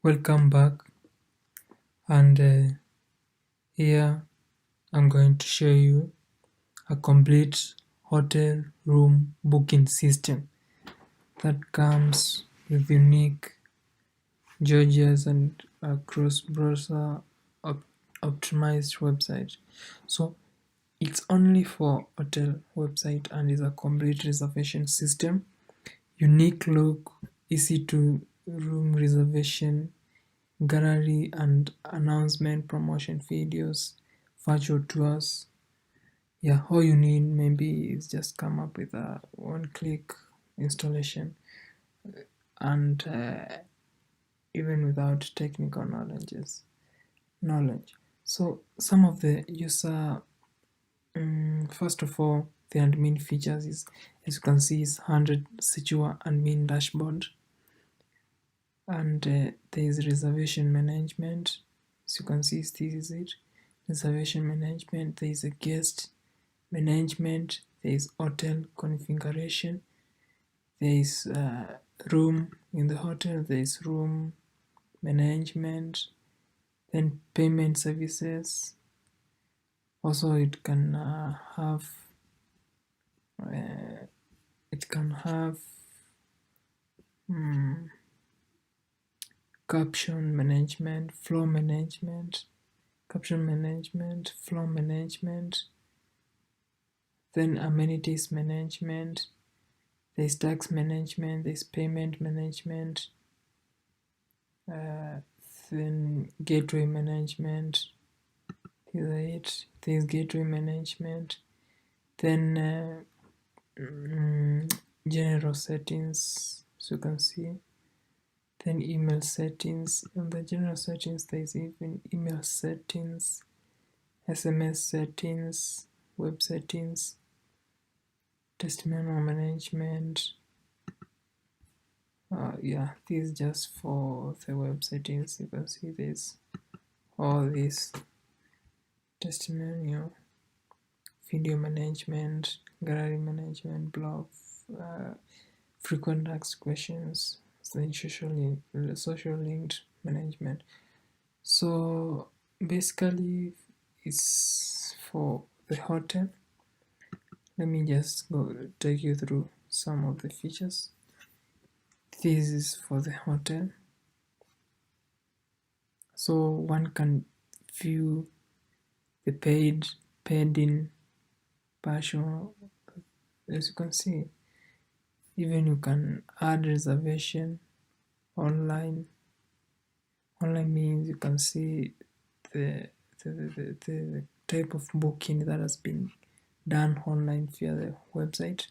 Welcome back, and here I'm going to show you a complete hotel room booking system that comes with unique gauges and a cross-browser optimized website. So it's only for hotel website and is a complete reservation system. Unique look, easy to room reservation, gallery and announcement promotion videos, virtual tours. Yeah, all you need maybe is just come up with a one-click installation, and even without technical knowledge. So some of the user, first of all, the admin features is, as you can see, is 100 secure admin dashboard, and there is reservation management. As you can see, this is it. Reservation management. There is a guest management. There is hotel configuration. There is room in the hotel. There is room management. Then payment services. Also, it can have caption management, flow management, caption management, flow management, then amenities management, there's tax management, there's payment management, then gateway management, there's gateway management, then general settings, as you can see, then email settings. In the general settings, there's even email settings, SMS settings, web settings, testimonial management. Yeah, this is just for the web settings. You can see this, all this testimonial, video management, gallery management, blog, frequent asked questions, then social linked management. So basically it's for the hotel. Let me just go take you through some of the features. This is for the hotel. So one can view the paid-in version. As you can see, even you can add reservation online. Online means you can see the type of booking that has been done online via the website.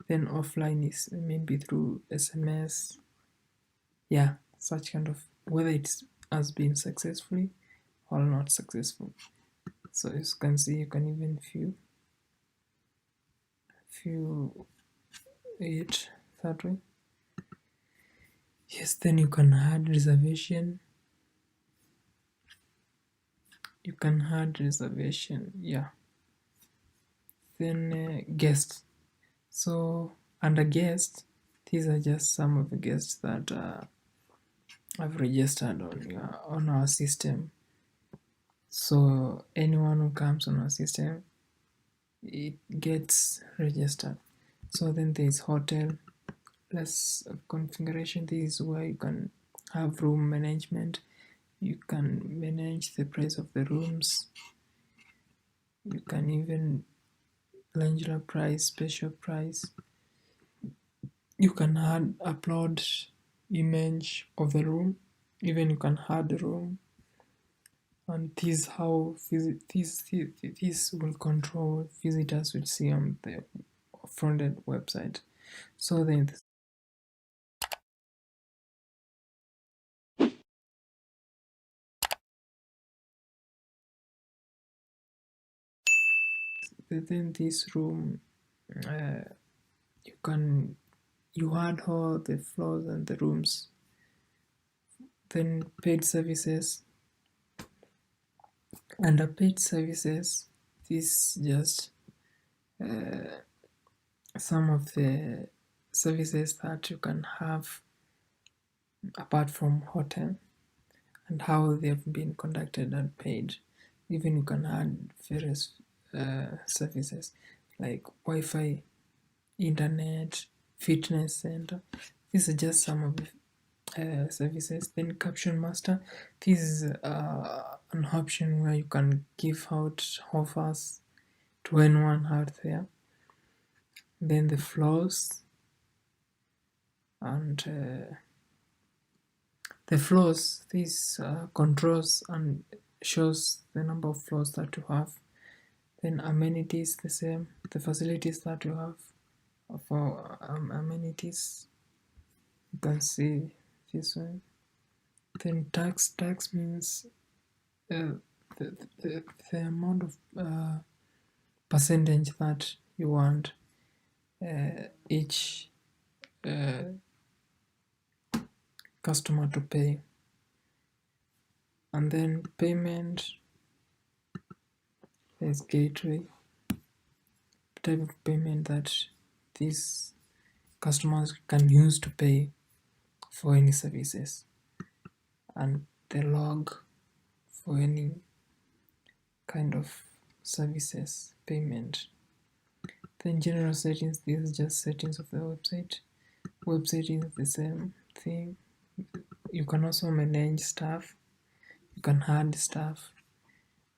Then offline is maybe through SMS. Yeah, such kind of, whether it has been successfully or not successful. So as you can see, you can even view it that way. Yes, then you can add reservation. Yeah. Then guests. So under guests, these are just some of the guests that I've registered on our system. So anyone who comes on our system, it gets registered. So then there is hotel plus configuration. This is where you can have room management. You can manage the price of the rooms. You can even regular price, special price. You can upload image of the room. Even you can add the room. And this is how this will control visitors will see on the front-end website. So then within this room, you add all the floors and the rooms. Then paid services. Under paid services, this just some of the services that you can have apart from hotel. and how they've been conducted and paid. Even you can add various services like Wi-Fi, internet, fitness center. These are just some of the services. Then caption master, this is an option where you can give out offers to anyone out there. Then the flows, and the flows, this controls and shows the number of flows that you have. Then amenities, the same, the facilities that you have for amenities, you can see this one. Then tax means uh, the, the amount of percentage that you want each customer to pay. And then payment, there's gateway, type of payment that these customers can use to pay for any services, and the log for any kind of services payment. Then general settings, this is just settings of the website. Web settings, the same thing. You can also manage stuff, you can add stuff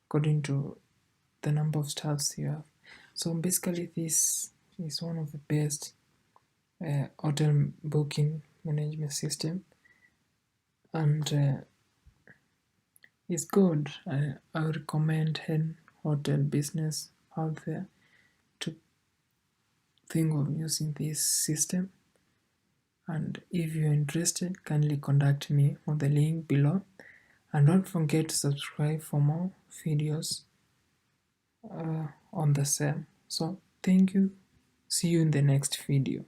according to the number of staffs you have. So basically this is one of the best hotel booking management system, and it's good. I would recommend any hotel business out there to think of using this system. And if you're interested, kindly contact me on the link below, and don't forget to subscribe for more videos on the same. So thank you, see you in the next video.